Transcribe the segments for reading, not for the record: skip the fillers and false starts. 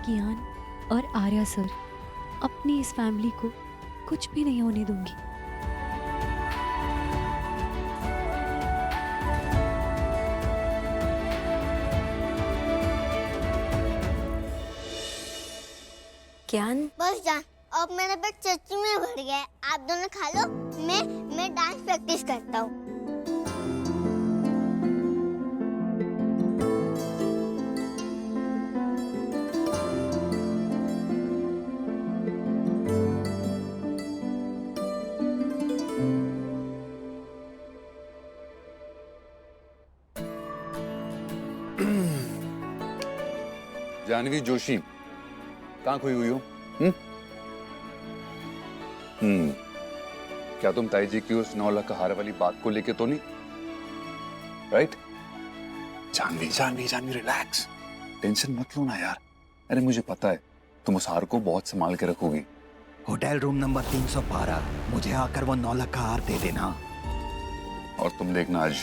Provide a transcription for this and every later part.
कियान और आर्या सर, अपनी इस फैमिली को कुछ भी नहीं होने दूंगी। कियान, बस जान, अब मेरा पेट सच में भर गया है। आप दोनों खा लो, मैं डांस प्रैक्टिस करता हूँ। जानवी जोशी कहाँ खोई हुई हो? क्या तुम ताई जी की उस 9 लाख का हार वाली बात को लेके तो नहीं? Right? Janhvi Janhvi Janhvi relax, tension मत लो ना यार। अरे मुझे पता है तुम उस हार को बहुत संभाल के रखोगी। होटल रूम नंबर 312, मुझे आकर वो 9 लाख का हार दे देना। और तुम देखना आज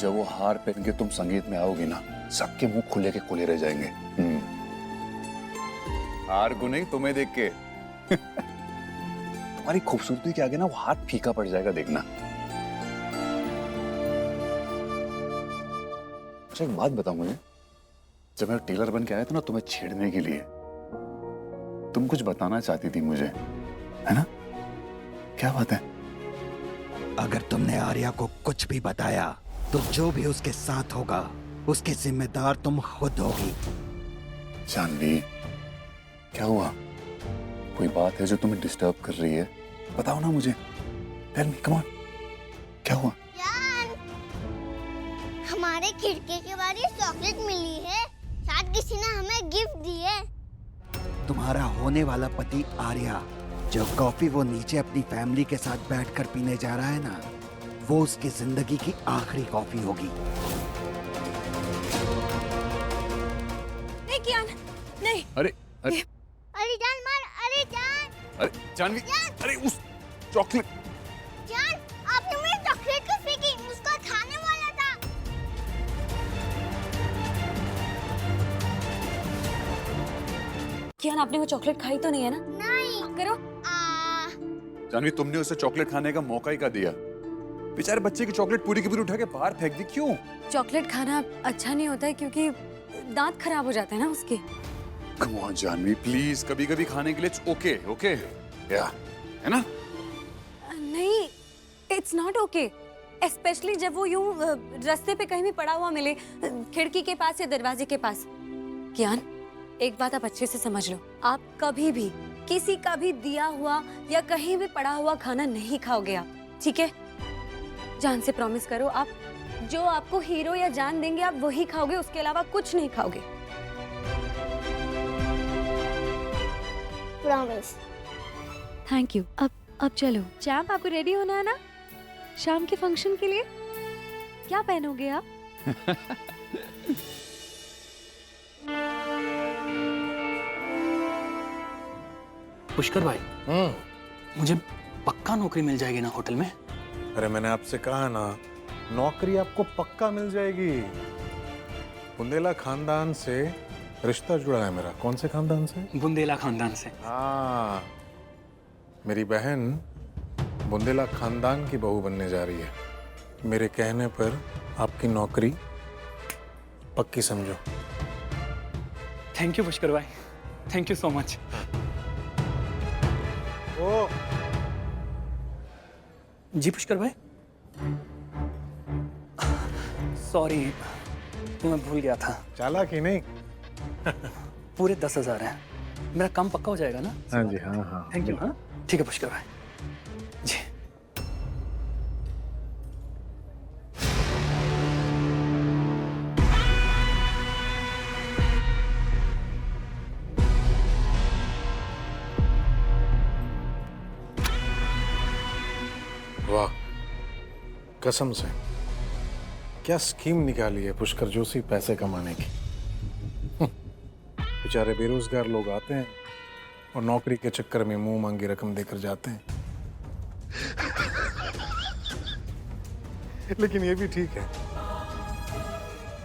जब वो हार पहन के तुम संगीत में आओगी ना, सबके मुंह खुले के खुले रह जाएंगे। हार को नहीं, तुम्हें देख के। तुम्हारी खूबसूरती के आगे ना वो हाथ फीका पड़ जाएगा, देखना। अच्छा एक बात बताओ मुझे, जब मैं टेलर बन के आया था ना तुम्हें छेड़ने के लिए, तुम कुछ बताना चाहती थी मुझे, है ना? क्या बात है? अगर तुमने आर्या को कुछ भी बताया तो जो भी उसके साथ होगा उसके जिम्मेदार तुम खुद होगी। जानवी क्या हुआ? कोई बात है जो तुम्हें डिस्टर्ब कर रही है? बताओ ना मुझे। Tell me, come on. क्या हुआ? जान, हमारे खिड़की के बाहर ये चॉकलेट मिली है, शायद किसी ने हमें गिफ्ट दी है। तुम्हारा होने वाला पति आर्या, जो कॉफी वो नीचे अपनी फैमिली के साथ बैठकर पीने जा रहा है ना, वो उसकी जिंदगी की आखिरी कॉफी होगी। नहीं कियान, नहीं। अरे अरे अरे जान मार, अरे जान, अरे जानवी, अरे उस चॉकलेट। जान आपने मेरी चॉकलेट क्यों फेंकी? उसको खाने वाला था। कियान, आपने वो चॉकलेट खाई तो नहीं है ना? नहीं। करो। जानवी तुमने उसे चॉकलेट खाने का मौका ही का दिया। बेचारे बच्चे की चॉकलेट पूरी की पूरी उठा के बाहर फेंक दी, क्यों? चॉकलेट खाना अच्छा नहीं होता है क्योंकि दांत खराब हो जाते हैं ना उसके। कम ऑन जानवी प्लीज, कभी कभी खाने के लिए ओके ओके या, है ना? नहीं, इट्स नॉट ओके, स्पेशली जब वो यूं रास्ते पे कहीं भी पड़ा हुआ मिले, खिड़की के पास या दरवाजे के पास। कियान, एक बात आप अच्छे से समझ लो, आप कभी भी किसी का भी दिया हुआ या कहीं भी पड़ा हुआ खाना नहीं खाओगे आप, ठीक है? जान से प्रॉमिस करो, आप जो आपको हीरो या जान देंगे आप वही खाओगे, उसके अलावा कुछ नहीं खाओगे। प्रॉमिस। Thank you. अब चलो। चैम्प, आपको रेडी होना है ना शाम के फंक्शन के लिए? क्या पहनोगे आप? पुष्कर भाई, मुझे पक्का नौकरी मिल जाएगी ना होटल में? अरे मैंने आपसे कहा ना, नौकरी आपको पक्का मिल जाएगी। बुंदेला खानदान से रिश्ता जुड़ा है मेरा। कौन से खानदान से? बुंदेला खानदान से। हाँ, मेरी बहन बुंदेला खानदान की बहू बनने जा रही है। मेरे कहने पर आपकी नौकरी पक्की समझो। थैंक यू पुष्कर भाई, थैंक यू सो मच। ओ जी पुष्कर भाई, सॉरी मैं भूल गया था। चालाकी नहीं। पूरे 10,000 हैं, मेरा काम पक्का हो जाएगा ना? हाँ जी, हाँ हाँ। Thank you. हाँ ठीक है पुष्कर भाई जी। वाह, कसम से क्या स्कीम निकाली है पुष्कर जोशी पैसे कमाने की। बेचारे बेरोजगार लोग आते हैं और नौकरी के चक्कर में मुंह मांगी रकम देकर जाते हैं। लेकिन ये भी ठीक है,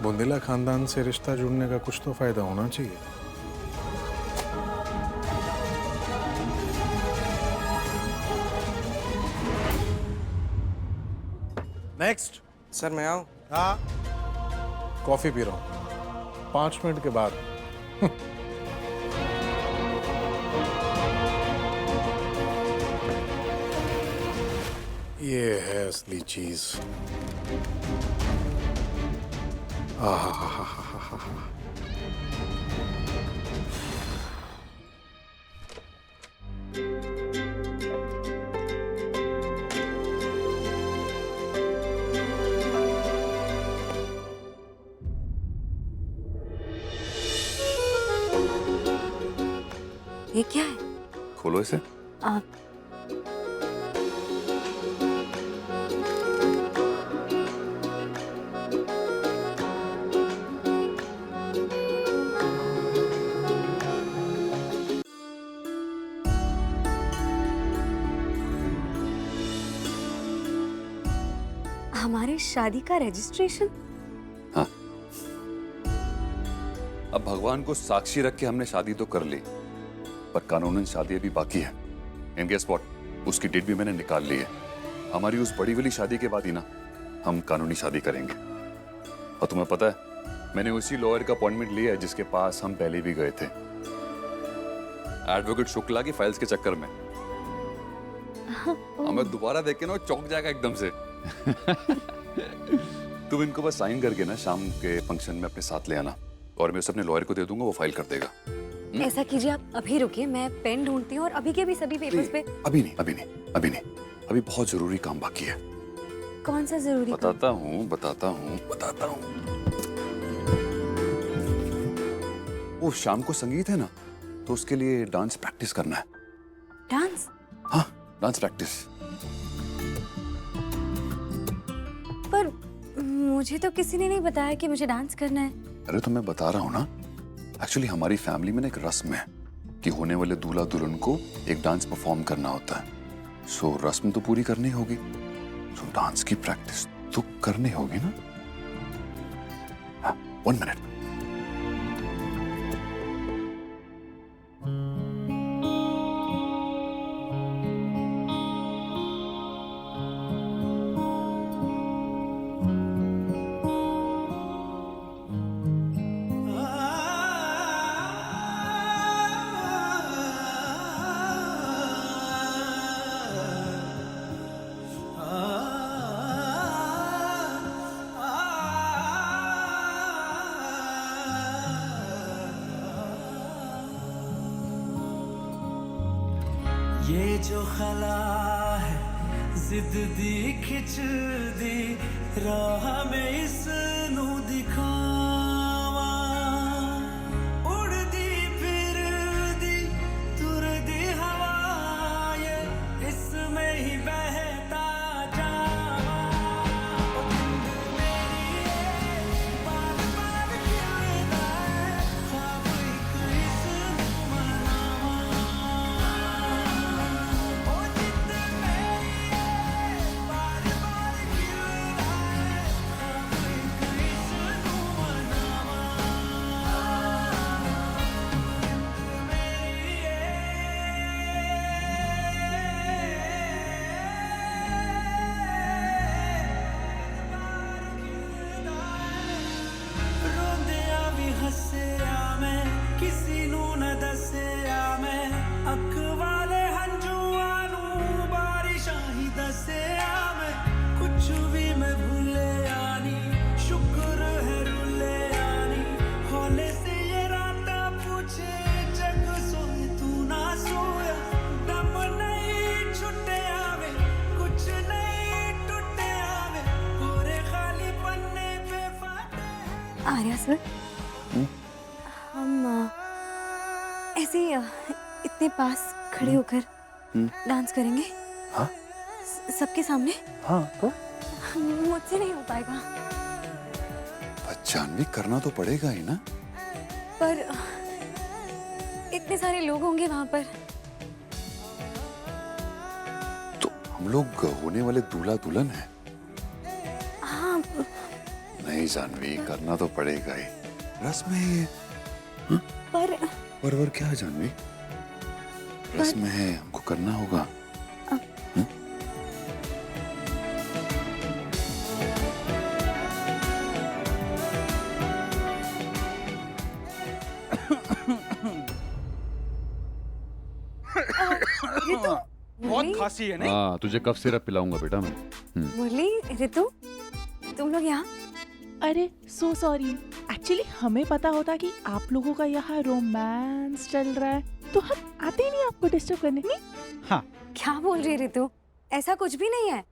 बुंदेला खानदान से रिश्ता जुड़ने का कुछ तो फायदा होना चाहिए। नेक्स्ट। सर मैं आऊँ? हाँ, कॉफी पी रहा हूँ, 5 मिनट के बाद। ये है असली चीज। आहा। ये क्या है? खोलो इसे। आप हमारी शादी का रजिस्ट्रेशन? हाँ, अब भगवान को साक्षी रख के हमने शादी तो कर ली, पर कानूनन शादी अभी बाकी है। एंड गेस व्हाट, उसकी डेट भी मैंने निकाल ली है। हमारी उस बड़ी वाली शादी के बाद ही ना हम कानूनी शादी करेंगे। और तुम्हें पता है, मैंने उसी लॉयर का अपॉइंटमेंट लिया है जिसके पास हम पहले भी गए थे, एडवोकेट शुक्ला की फाइल्स के चक्कर में। हमें दोबारा देख के ना चौंक जाएगा एकदम से। तुम इनको बस साइन करके ना शाम के फंक्शन में अपने साथ ले आना, और मैं उसे अपने लॉयर को दे दूंगा, वो फाइल कर देगा। ऐसा कीजिए, आप अभी रुकिए, मैं पेन ढूंढती हूँ और अभी के भी सभी पेपर्स पे। अभी नहीं, अभी बहुत जरूरी काम बाकी है। कौन सा जरूरी काम? बताता हूँ। वो शाम को संगीत है ना, तो उसके लिए डांस प्रैक्टिस करना है। डांस? हाँ, डांस प्रैक्टिस। पर मुझे तो किसी ने नहीं बताया कि मुझे डांस करना है। अरे तो मैं बता रहा हूँ ना, एक्चुअली हमारी फैमिली में ना एक रस्म है कि होने वाले दूल्हा दुल्हन को एक डांस परफॉर्म करना होता है। सो रस्म तो पूरी करनी होगी, सो डांस की प्रैक्टिस तो करनी होगी ना। हाँ, 1 मिनट। ये जो खला है जिद दी खिच दी राह में इस नू दिखावा उड़दी फिर दी तुर दी हवा ये इसमें ही बहता जावा ओ जिंद मेरी बार बार गिरदा है ख्वाब एक इसनू मनावा ओ जिंद मेरी बार बार गिरदा है ख्वाब एक इसनू मनावा रोंदिया भी हੱਸਿਆ मैं किसी नू न दਸਿਆ मैं अख वाले हंझूआं नू बारिशां ही दसिया मैं कुछ भी मैं भूलिया नहीं शुक्र है रुलिया नहीं हौले से ये राता पूछे जग सोए तू ना सोया दम नहीं छुटे आवे कुछ नहीं टूटे आवे पूरे खाली पन्ने पे फाटे आर्या सर, हम ऐसे ही, इतने पास खड़े होकर डांस करेंगे। हाँ? सबके सामने? हाँ, तो मुझसे नहीं हो पाएगा। जानवी करना तो पड़ेगा ही ना। पर इतने सारे लोग होंगे वहां पर। तो हम लोग होने वाले दूल्हा दुल्हन हैं। हाँ, नहीं, नहीं जानवी, करना तो पड़ेगा ही। रस्म है ये। पर क्या है जानवी? रस्म है, हमको करना होगा। बहुत खांसी है नहीं? हाँ, तुझे कफ सिरप पिलाऊंगा बेटा मैं। मुरली, रितु, तुम लोग यहाँ? अरे सो सॉरी, एक्चुअली हमें पता होता कि आप लोगों का यहाँ रोमांस चल रहा है तो हम आते ही नहीं आपको डिस्टर्ब करने। नहीं क्या बोल रही है रितु? ऐसा कुछ भी नहीं है।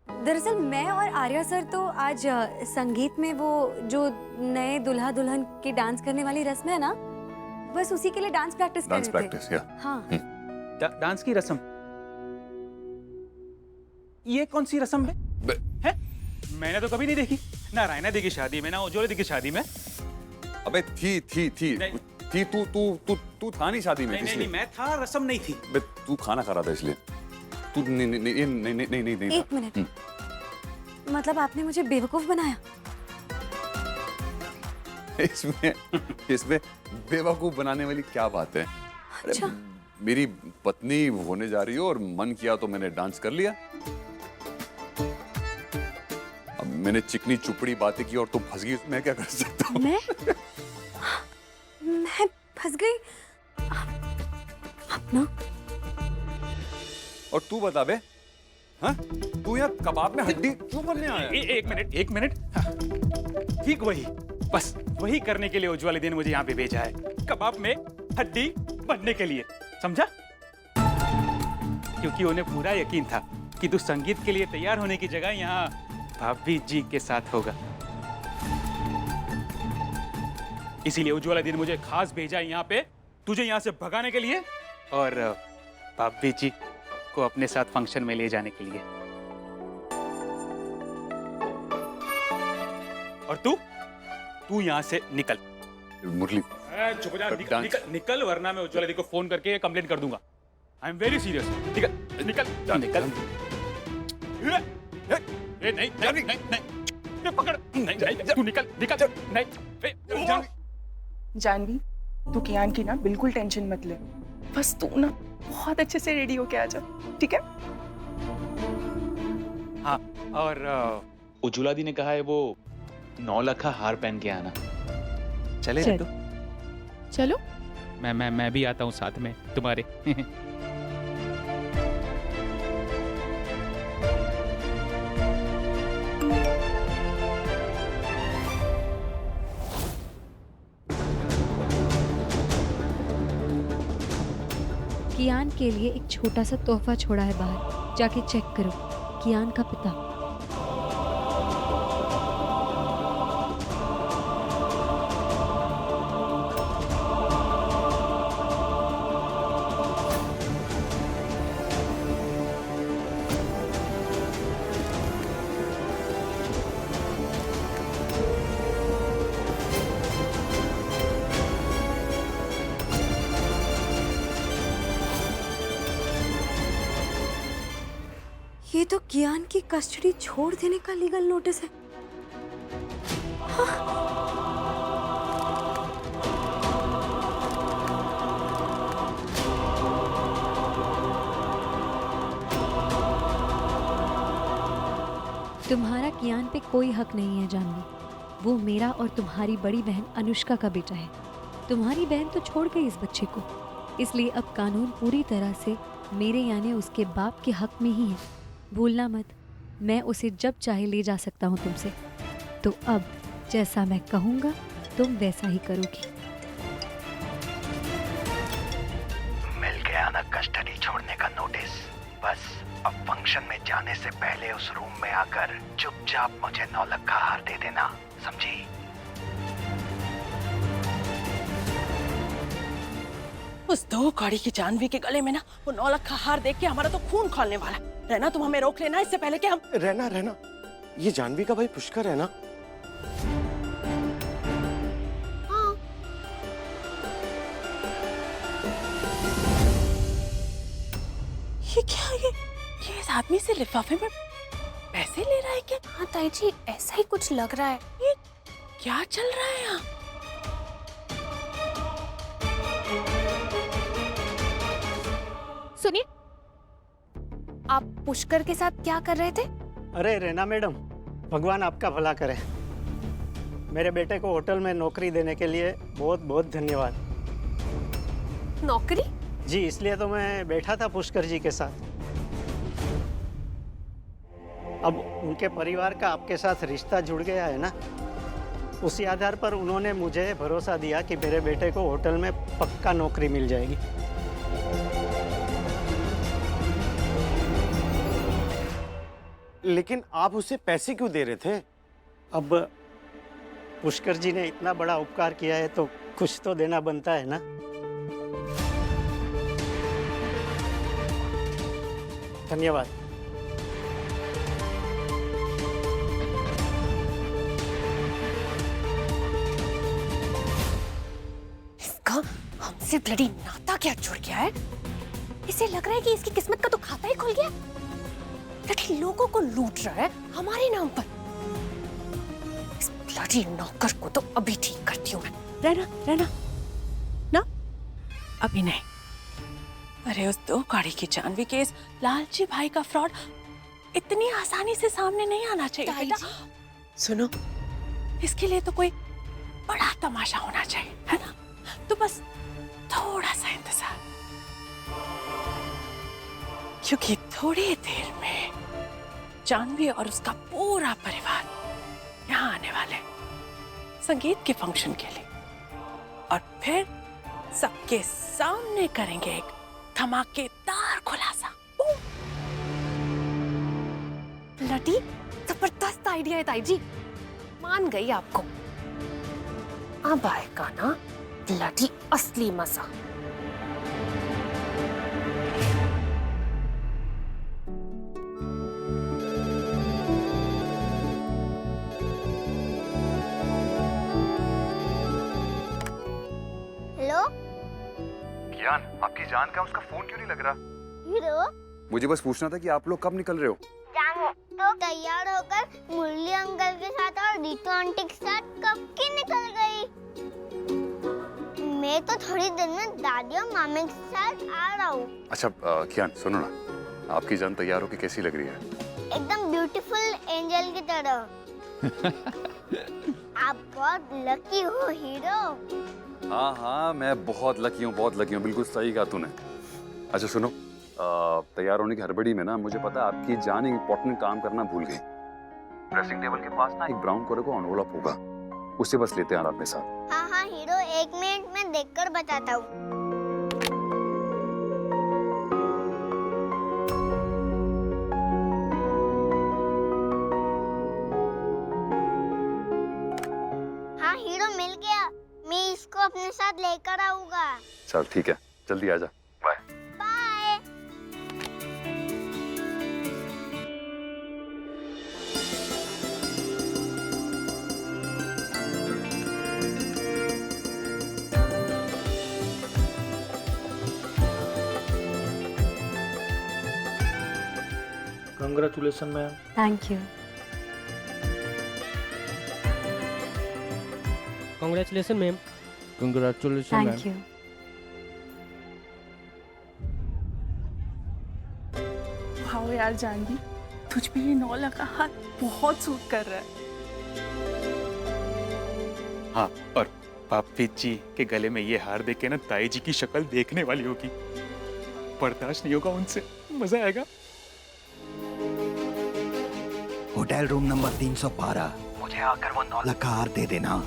दरअसल मैं और आर्या सर तो आज संगीत में वो जो नए दुल्हा दुल्हन की डांस करने वाली रस्म है ना, बस उसी के लिए डांस प्रैक्टिस कर रहे थे। हाँ। डांस की रस्म? ये कौन सी रस्म है? मैंने तो कभी नहीं देखी, ना रायना दी की शादी में, ना उज्ज्वला दी की शादी में। अबे थी तू था नहीं शादी में। नहीं, मैं था, रस्म नहीं थी। बे तू खाना खा रहा था इसलिए। तू नहीं। एक मिनट, मतलब आपने मुझे बेवकूफ बनाया? इसमें बेवकूफ बनाने वाली क्या बात है? अच्छा। मेरी पत्नी होने जा रही हो और मन किया तो मैंने डांस कर लिया। अब मैंने चिकनी चुपड़ी बातें की और तुम फंस गई, मैं क्या कर सकता हूँ? मैं फंस गई? आप ना। और तू बता बे, हाँ? तू यहाँ कबाब में हड्डी क्यों बनने आया? एक मिनट। हाँ। ठीक वही, बस वही करने के लिए उज्ज्वला दी ने मुझे यहाँ पे भेजा है, कबाब में हड्डी बनने के लिए, समझा? क्योंकि उन्हें पूरा यकीन था कि तू संगीत के लिए तैयार होने की जगह यहाँ भाभी जी के साथ होगा। इसीलिए उज्ज्वला दी ने मुझे खास भेजा यहाँ पे तुझे यहाँ से भगाने के लिए और भाभी जी को अपने साथ फंक्शन में ले जाने के लिए। और तू यहाँ से निकल। मुरली चुप हो जा, निकल वरना मैं उज्ज्वला दी को फोन करके कंप्लेंट कर दूंगा। I am very serious. निकल। नहीं, पकड़। नहीं, तू निकल। नहीं। जानवी, तू कियान की ना बिल्कुल टेंशन मत ले, बस तू ना बहुत अच्छे से रेडी होके आ जा, ठीक है? हाँ, और उज्ज्वला दी ने कहा है वो 9 लाख का हार पहन के आना। चले चल। तो चलो। मैं भी आता हूँ साथ में तुम्हारे। कियान के लिए एक छोटा सा तोहफा छोड़ा है बाहर, जाके चेक करो। कियान का पिता। ये तो कियान की कस्टडी छोड़ देने का लीगल नोटिस है। तुम्हारा कियान पे कोई हक नहीं है जानवी। वो मेरा और तुम्हारी बड़ी बहन अनुष्का का बेटा है। तुम्हारी बहन तो छोड़ गई इस बच्चे को, इसलिए अब कानून पूरी तरह से मेरे यानी उसके बाप के हक में ही है। भूलना मत, मैं उसे जब चाहे ले जा सकता हूँ तुमसे। तो अब जैसा मैं कहूँगा तुम वैसा ही करोगी। मिल गया ना कस्टडी छोड़ने का नोटिस। बस अब फंक्शन में जाने से पहले उस रूम में आकर चुपचाप मुझे 9 लाख का हार दे देना, समझी? उस 2 कौड़ी की जानवी के गले में ना वो 9 लाख का हार देख के हमारा तो खून खौलने वाला। रहना, तुम हमें रोक लेना इससे पहले कि हम। रहना, ये जानवी का भाई पुष्कर है ना? हाँ। ये क्या है? ये इस आदमी से लिफाफे में पैसे ले रहा है क्या? हाँ ताई जी, ऐसा ही कुछ लग रहा है। ये क्या चल रहा है यहाँ? सुनिए, आप पुष्कर के साथ क्या कर रहे थे? अरे रेना मैडम, भगवान आपका भला करे। मेरे बेटे को होटल में नौकरी देने के लिए बहुत बहुत धन्यवाद। नौकरी? जी, इसलिए तो मैं बैठा था पुष्कर जी के साथ। अब उनके परिवार का आपके साथ रिश्ता जुड़ गया है ना, उसी आधार पर उन्होंने मुझे भरोसा दिया कि मेरे बेटे को होटल में पक्का नौकरी मिल जाएगी। लेकिन आप उसे पैसे क्यों दे रहे थे? अब पुष्कर जी ने इतना बड़ा उपकार किया है तो कुछ तो देना बनता है ना। धन्यवाद। इसका हमसे ब्लडी नाता क्या जुड़ गया है? इसे लग रहा है कि इसकी किस्मत का तो खाता ही खुल गया। ब्लडी लोगों को लूट रहा है हमारे नाम पर। इस ब्लडी नौकर को तो अभी ठीक करती हूँ मैं। रहना ना, अभी नहीं। अरे उस 2 गाड़ी की जानवी के इस लालची भाई का फ्रॉड इतनी आसानी से सामने नहीं आना चाहिए बेटा। सुनो, इसके लिए तो कोई बड़ा तमाशा होना चाहिए, है ना? तो बस थोड़ा सा इंतजार, क्योंकि थोड़ी देर में जानवी और उसका पूरा परिवार यहाँ आने वाले संगीत के फंक्शन के लिए, और फिर सबके सामने करेंगे एक धमाकेदार खुलासा। ब्लडी जबरदस्त आइडिया है ताई जी, मान गई आपको। अब आएगा ना ब्लडी असली मजा। हेलो कियान, आपकी जान का उसका फोन क्यों नहीं लग रहा? हीरो, मुझे बस पूछना था कि आप लोग कब निकल रहे हो? जानो तो तैयार होकर मुरली अंकल के साथ और रीतू आंटी के साथ कब की निकल गई। मैं तो थोड़ी देर में दादी और मामे के साथ आ रहा हूँ। अच्छा कियान सुनो ना, आपकी जान तैयार होके कैसी लग रही है? एकदम ब्यूटीफुल एंजल की तरह। आप बहुत लकी हो हीरो। हाँ, मैं बहुत लकी हूँ, बहुत लकी हूँ, बिल्कुल सही कहा तूने। अच्छा सुनो, तैयार होने की हड़बड़ी में ना मुझे पता है आपकी जान एक इम्पोर्टेंट काम करना भूल गई। ड्रेसिंग टेबल के पास ना एक ब्राउन कलर का एनवलप होगा, उसे बस लेते हैं आप अपने साथ। हाँ हीरो, 1 मिनट में देखकर बताता हूँ। हाँ हीरो, मिल गया। मैं इसको अपने साथ लेकर आऊंगा। चल ठीक है, जल्दी आजा। Bye. Bye. Congratulation ma'am. Thank you. Congratulations, ma'am. Congratulations, thank you. Wow यार जानवी, तुझ पे ये 9 लाख का हाथ बहुत सूट कर रहा है। हाँ, और पापी जी के गले में ये हार देख के ना ताई जी की शक्ल देखने वाली होगी। बर्दाश्त नहीं होगा उनसे, मजा आएगा। होटल रूम नंबर 312, मुझे आकर वो 9 लाख का हार दे देना।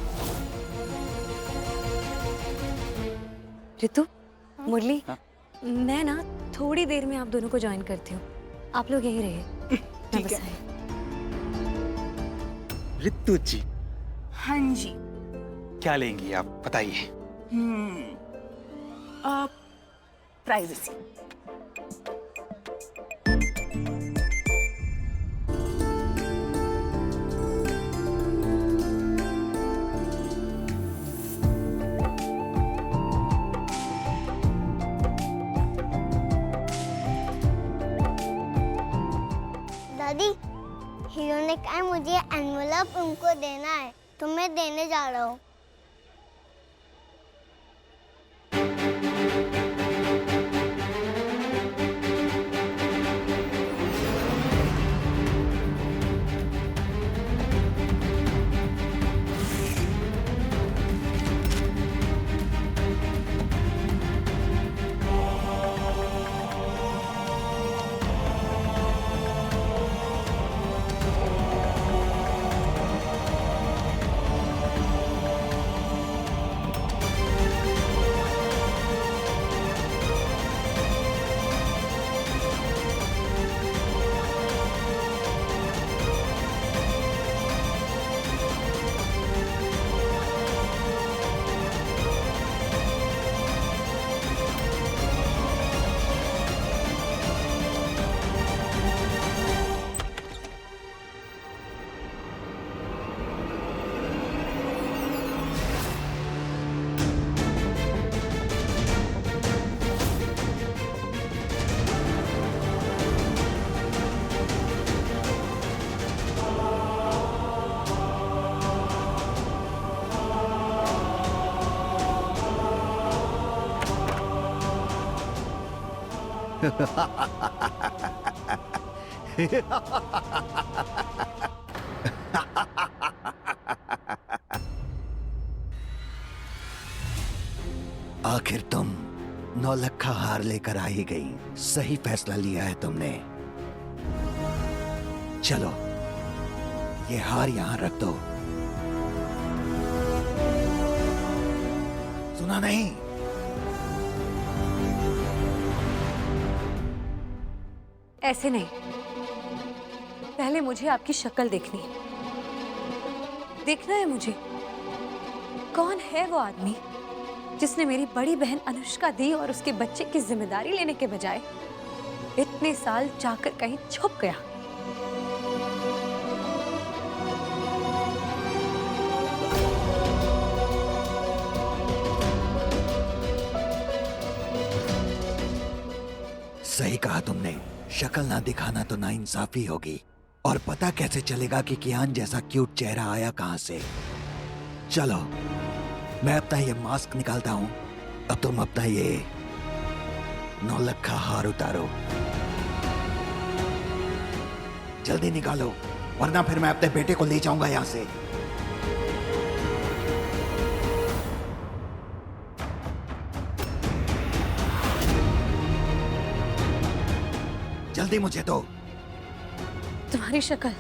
ऋतु, मुरली, मैं ना थोड़ी देर में आप दोनों को ज्वाइन करती हूँ। आप लोग यहीं रहिए। ठीक है। ऋतु जी, हाँ जी। क्या लेंगी आप बताइए? प्राइवेसी। दादी, हीरो ने कहा मुझे एनवलप उनको देना है। तुम्हें देने जा रहा हूँ। आखिर तुम 9 लाख का हार लेकर आ ही गई। सही फैसला लिया है तुमने। चलो ये हार यहां रख दो। सुना नहीं? ऐसे नहीं, पहले मुझे आपकी शक्ल देखनी है। देखना है मुझे कौन है वो आदमी जिसने मेरी बड़ी बहन अनुष्का दी और उसके बच्चे की जिम्मेदारी लेने के बजाय इतने साल जाकर कहीं छुप गया। सही कहा तुमने। शक्ल ना दिखाना तो नाइंसाफी होगी। और पता कैसे चलेगा कि कियान जैसा क्यूट चेहरा आया कहां से? चलो मैं अपना ये मास्क निकालता हूं। अब तुम अपना ये 9 लाख का हार उतारो। जल्दी निकालो, वरना फिर मैं अपने बेटे को ले जाऊंगा यहां से। जल्दी मुझे दो। तुम्हारी शक्ल